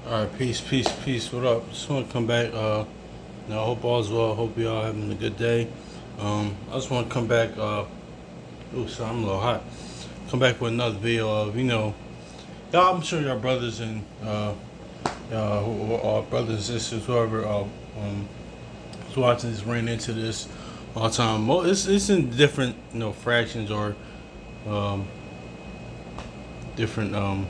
All right, peace, peace, peace. What up? Just want to come back. I hope all's well. Hope y'all having a good day. I just want to come back. Ooh, sorry, I'm a little hot. Come back with another video of y'all. I'm sure y'all brothers and brothers and sisters, whoever is watching this, ran into this all the time. It's in different fractions or um, different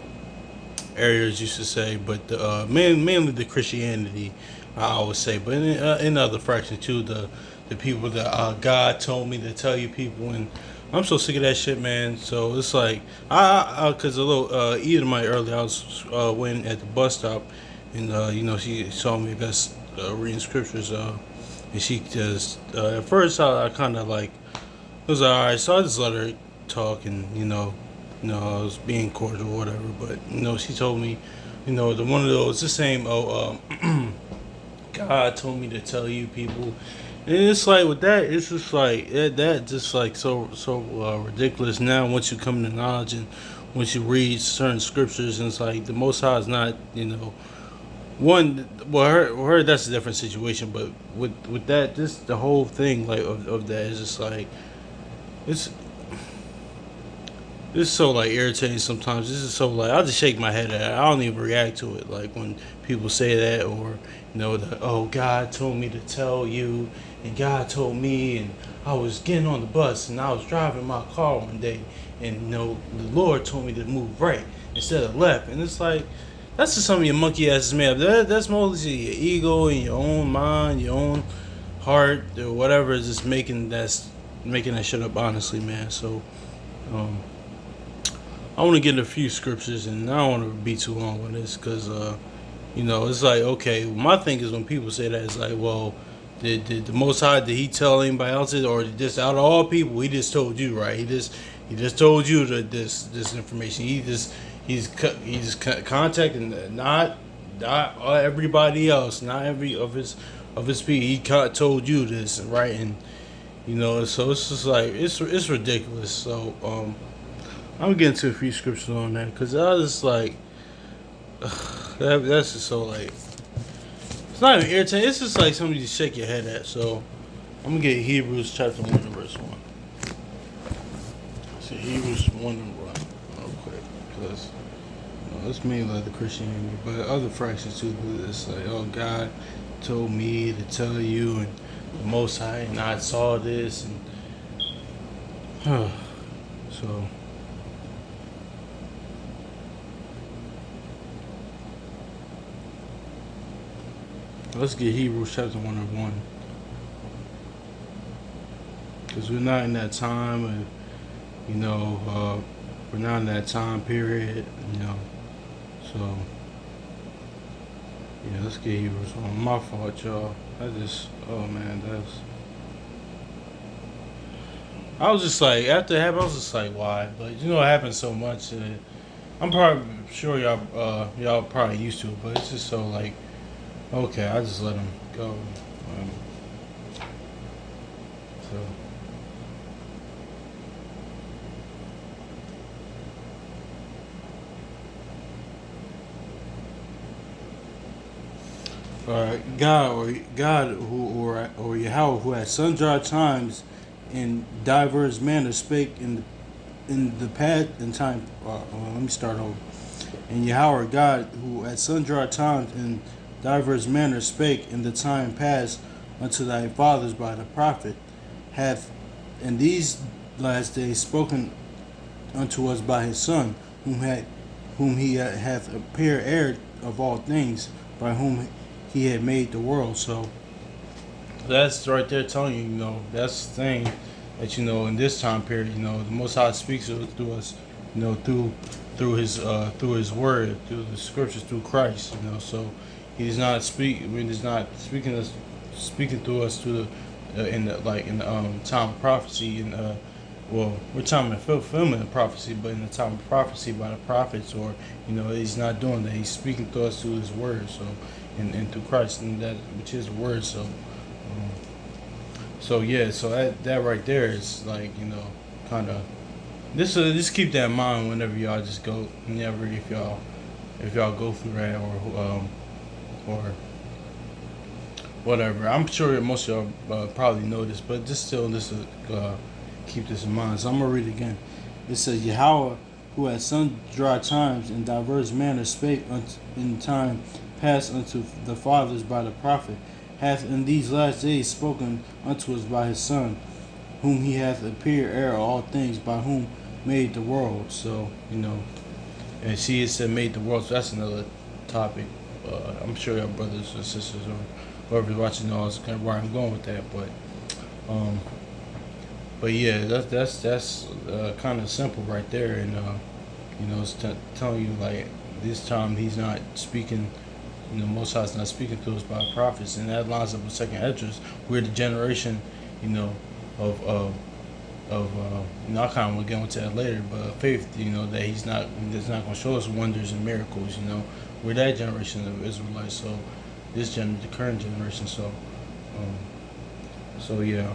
areas, you should say, but mainly the Christianity, I would say, but in other fractions too, the people that God told me to tell you people, and I'm so sick of that shit, man. So it's like cause a little Edomite earlier, I was waiting at the bus stop, and she saw me just reading scriptures, and she just at first I kind of like it was alright, so I just let her talk, and I was being cordial or whatever. But she told me, the one of those the same. God told me to tell you people, and it's like with that, it's just like that just like so ridiculous. Now once you come to knowledge and once you read certain scriptures, and it's like the Most High is not one. Well, her that's a different situation, but with that, just the whole thing like of that is just like it's This is so like irritating sometimes. This is so like I just shake my head at it. I don't even react to it. Like when people say that, or oh, God told me to tell you, and God told me, and I was getting on the bus and I was driving my car one day, and the Lord told me to move right instead of left, and it's like that's just some of your monkey asses, man. That's mostly your ego and your own mind, your own heart, or whatever is just making that shit up. Honestly, man. So. Um, I want to get a few scriptures, and I don't want to be too long on this because, it's like, okay, my thing is when people say that, it's like, well, did the Most High, did he tell anybody else it, or just out of all people, he just told you, right? He just told you this information. He's contacting not everybody else, not every of his people. Told you this, right? And so it's just like it's ridiculous. So I'm getting to a few scriptures on that because I was just like, that's just so like, it's not even irritating. It's just like something to shake your head at. So I'm gonna get Hebrews chapter 1 and verse 1. So Hebrews 1 and 1 real quick because it's mainly like the Christianity, but other fractions too. It's like, oh, God told me to tell you, and the Most High, and I saw this, and so. Let's get Hebrews chapter 1 and 1. Because we're not in that time, and, we're not in that time period, So, yeah, let's get Hebrews 1. My fault, y'all. Oh man, I was just like, after it happened, I was just like, why? But, it happens so much. I'm probably sure y'all probably used to it, but it's just so like, okay, I just let him go. So, God or Yahweh, who at sundry times in diverse manners spake in the past in time. Let me start over. And Yahweh God, who at sundry times in diverse manners spake in the time past unto thy fathers by the prophet, hath in these last days spoken unto us by his Son, whom he hath appeared heir of all things, by whom he had made the world. So that's right there telling you, that's the thing that in this time period, the Most High speaks through us, through his word, through the scriptures, through Christ, So he's not speaking through us through in the time of prophecy, and we're talking about fulfillment of prophecy, but in the time of prophecy by the prophets, or he's not doing that. He's speaking to us through his word, so and through Christ, and that which is the word. So yeah, so that right there is like kind of this. Just keep that in mind whenever y'all just go. Whenever if y'all if y'all go through that or whatever. I'm sure that most of y'all probably know this, but just still, this keep this in mind. So I'm gonna read it again. It says Yahweh, who at sundry times in diverse manners spake in time past unto the fathers by the prophet, hath in these last days spoken unto us by his Son, whom he hath appeared heir of all things, by whom made the world. So, and see, it said made the world, so that's another topic. I'm sure your brothers and sisters or whoever's watching knows kind of where I'm going with that, um, but yeah, that's kind of simple right there, and it's telling you like this time he's not speaking. Most High's not speaking to us by prophets, and that lines up with Second Esdras. We're the generation, of I kind of will get into that later, but faith, that that's not going to show us wonders and miracles. We're that generation of Israelites. So the current generation. So yeah.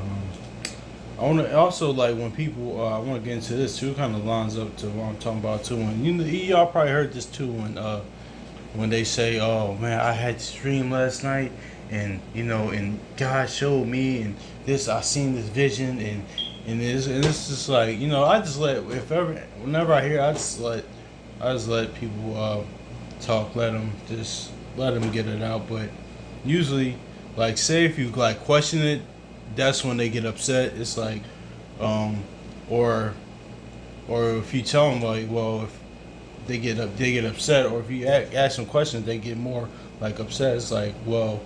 I want to also like when people. I want to get into this too. Kind of lines up to what I'm talking about too. And y'all probably heard this too when they say, "Oh man, I had this dream last night, and and God showed me, and this I seen this vision, and it's just like I just whenever I hear, I just let people talk, let them get it out. But usually, like say if you like question it, that's when they get upset. It's like, or if you tell them like, well, if they get upset, or if you ask them questions, they get more like upset. It's like, well,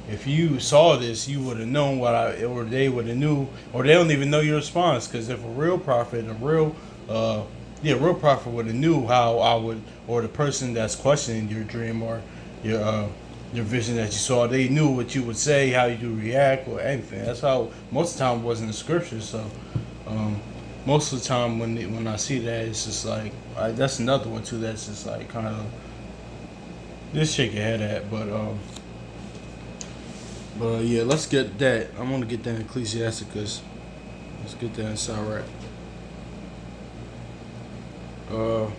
if you saw this, you would have known or they would have knew, or they don't even know your response. Because if a real prophet, real prophet would have knew how I would, or the person that's questioning your dream or your vision that you saw, they knew what you would say, how you react, or anything. That's how most of the time it was in the scriptures. So most of the time when I see that, it's just like that's another one too. That's just like kind of just shake your head at. But yeah, let's get that. I'm gonna get that in Ecclesiasticus. Let's get that in Sirach. Let's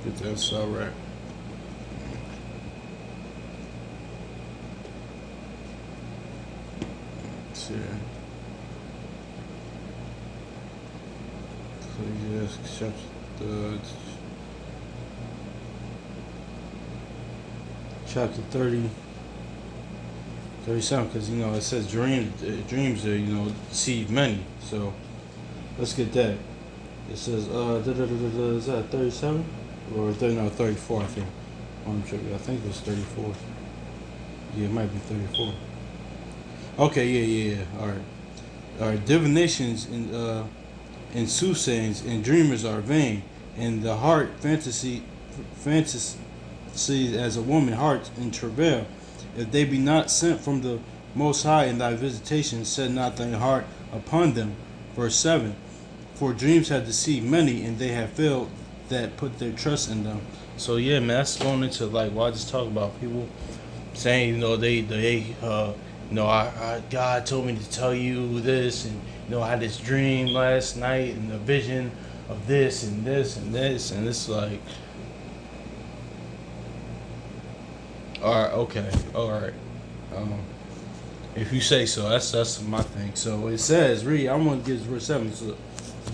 get that in Sirach. Let's see. Ecclesiastes chapter 30, 37, because it says dreams deceive many. So let's get that. It says is that 37 or 34? I think. I'm sure. I think it was 34. Yeah, it might be 34. Okay, yeah. All right. Divinations and soothsayings and dreamers are vain, and the heart fantasy as a woman heart in travail. If they be not sent from the Most High in thy visitation, set not thine heart upon them. Verse 7. For dreams have deceived many, and they have failed that put their trust in them. So yeah, man, that's going into like what I just talked about. People saying, God told me to tell you this, and I had this dream last night, and a vision of this and this and this, and it's like, all right. If you say so, that's my thing. So it says, read. I'm gonna get verse 7. So,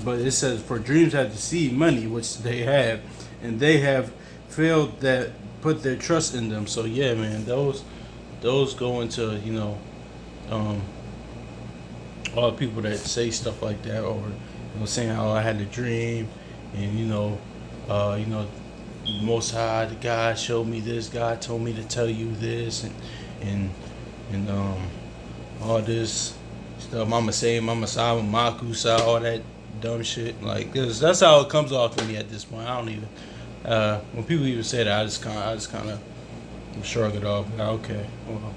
but it says, for dreams have deceived many, which they have, and they have failed that put their trust in them. So yeah, man, those go into all the people that say stuff like that, or saying how I had a dream, and Most High, God showed me this, God told me to tell you this, and all this stuff. Mama say, Mama Sa, Maku Sa, all that dumb shit. Like this, that's how it comes off to me at this point. I don't even. When people even say that, I just kind of shrug it off. Like, okay, well,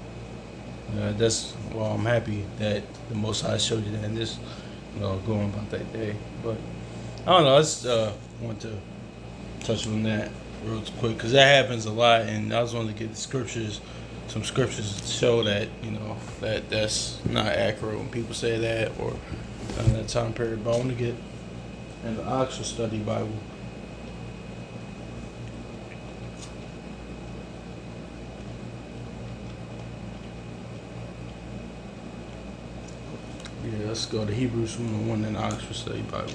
I'm happy that the Most High showed you that, and this, going about that day. But I don't know. I just want to touch on that real quick because that happens a lot, and I just wanted to get some scriptures to show that that's not accurate when people say that or that time period. But I want to get and the Oxford Study Bible. Yeah, let's go to Hebrews 1:1 in the Oxford Study Bible.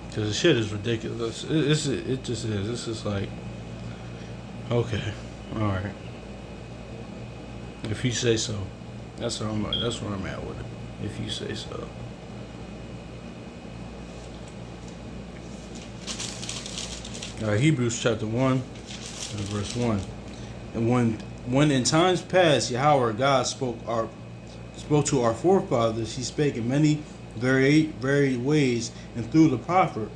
Because the shit is ridiculous. It just is. This is like, okay, all right. If you say so, that's where I'm at with it. If you say so. All right, Hebrews chapter 1, and verse 1. And when in times past Yahweh God spoke to our forefathers, He spake in many very ways and through the prophets.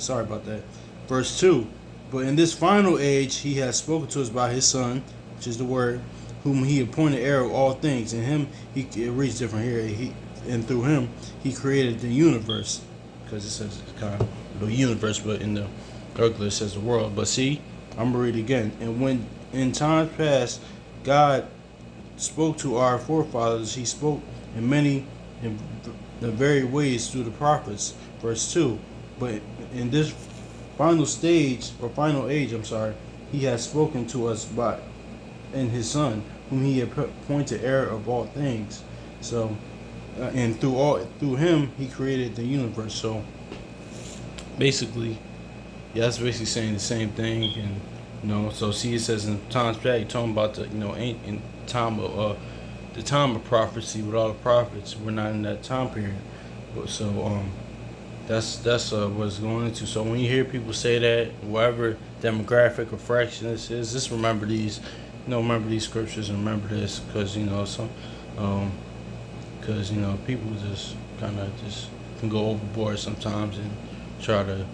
Sorry about that. Verse 2. But in this final age He has spoken to us by His Son, which is the Word, whom He appointed heir of all things. In Him, it reads different here. And through Him He created the universe, because it says it's kind of the universe, but in the regular it says the world. But see, I'm gonna read it again. And when in times past God spoke to our forefathers, He spoke in the very ways through the prophets. Verse 2. But in this final age, He has spoken to us in His Son, whom He appointed heir of all things. So, and through Him He created the universe. So, basically, yeah, that's basically saying the same thing. And so see, it says in times past, you're talking about the in time of the time of prophecy with all the prophets. We're not in that time period, but so that's what it's going into. So when you hear people say that, whatever demographic or fraction this is, just remember these, remember these scriptures and remember this, because people just kind of just can go overboard sometimes and try to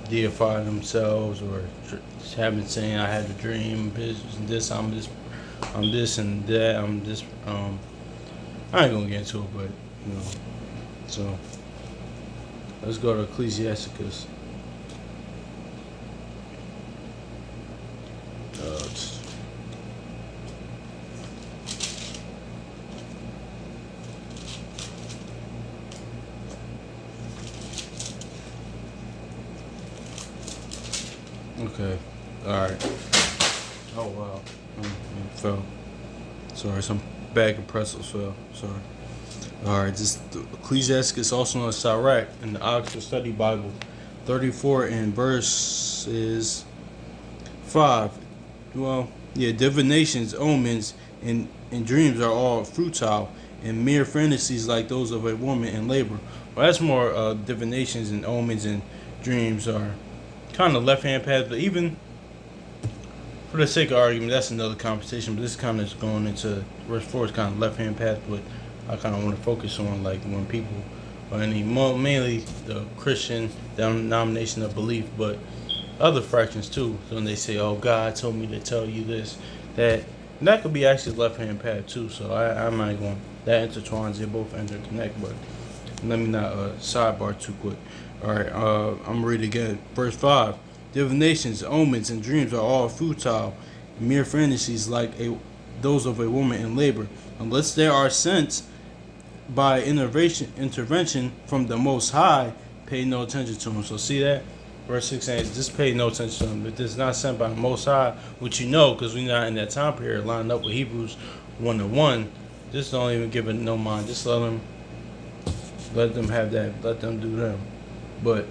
deify themselves, or having saying I had a dream, this, I'm this and that, I'm this. I ain't gonna get into it, but so let's go to Ecclesiasticus. Okay. Alright. Oh, wow. It fell. Sorry, some bag of pretzels fell. Sorry. Alright, this Ecclesiasticus, also known as Sirach, in the Oxford Study Bible, 34 and verses 5. Well, yeah, divinations, omens, and dreams are all futile, and mere fantasies like those of a woman in labor. Well, that's more divinations and omens and dreams are kind of left-hand path, but even for the sake of argument, that's another conversation. But this kind of is going into verse 4 is kind of left-hand path, but I kind of want to focus on like when people, or mainly the Christian denomination of belief, but other fractions too. So when they say, "Oh, God told me to tell you this," that could be actually left-hand path too. So I'm not going that intertwines. They both interconnect, but let me not sidebar too quick. All right, I'm gonna read it again. Verse 5. Divinations, omens, and dreams are all futile, mere fantasies like those of a woman in labor, unless they are sent by intervention from the Most High. Pay no attention to them. So see that? Verse 6 saying, just pay no attention to them. If it's not sent by the Most High, which because we're not in that time period, lined up with Hebrews 1:1, just don't even give it no mind. Just let them have that. Let them do them. But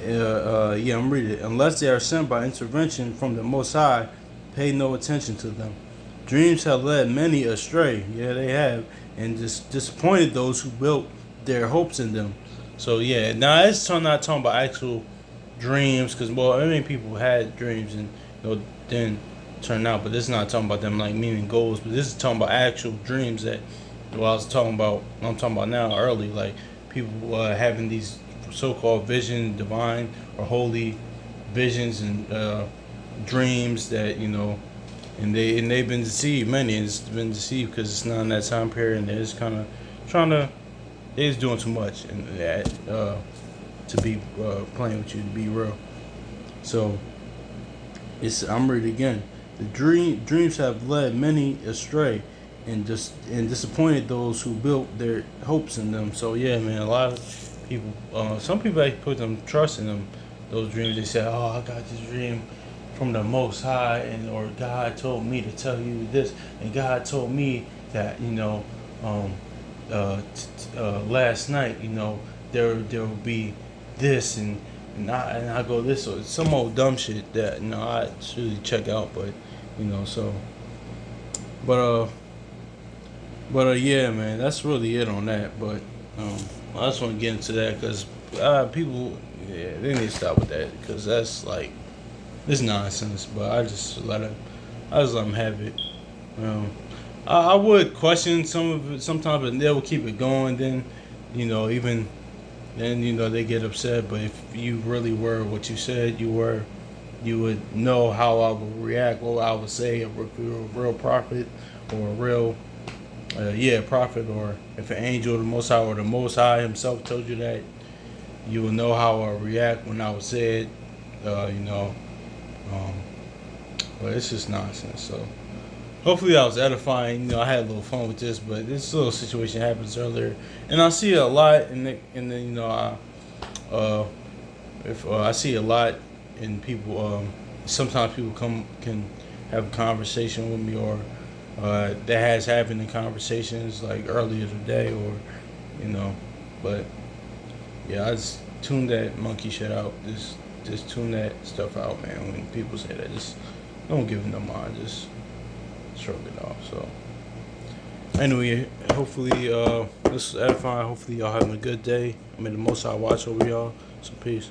I'm reading it. Unless they are sent by intervention from the Most High, pay no attention to them. Dreams have led many astray. Yeah, they have, and just disappointed those who built their hopes in them. So yeah, now it's not talking about actual dreams, because many people had dreams and didn't turn out. But this is not talking about them like meaning goals. But this is talking about actual dreams that I'm talking about now early, like people having these so-called vision, divine or holy visions and dreams that and they've been deceived. Many has been deceived because it's not in that time period, and they're just kind of they're just doing too much and that to be playing with you, to be real. So I'm reading again. The dreams have led many astray, and disappointed those who built their hopes in them. So yeah, man, a lot of people, some people actually put them trust in them. Those dreams, they say, "Oh, I got this dream from the Most High," and or God told me to tell you this, and God told me that um, last night, there will be this and I go this or some old dumb shit that I should really check out, but so but yeah, man, that's really it on that. But I just want to get into that because people, yeah, they need to stop with that because that's like it's nonsense. But I just let them have it. Um, I would question some of it sometimes, but they will keep it going. Then, even then, they get upset. But if you really were what you said you were, you would know how I would react, what I would say if you're a real prophet or a real, prophet, or if an angel, the Most High, or the Most High Himself told you that, you will know how I react when I would say it. You know, um, but it's just nonsense. So hopefully I was edifying. I had a little fun with this, but this little situation happens earlier, and I see it a lot. Uh, if I see a lot in people, sometimes people can have a conversation with me, or that has happened in conversations like earlier today, or you know, but yeah, I just tune that monkey shit out. Just tune that stuff out, man. When people say that, just don't give them no mind. Just shrug it off. So anyway, hopefully this is edifying. Hopefully y'all having a good day. I mean, the Most High watch over y'all. So peace.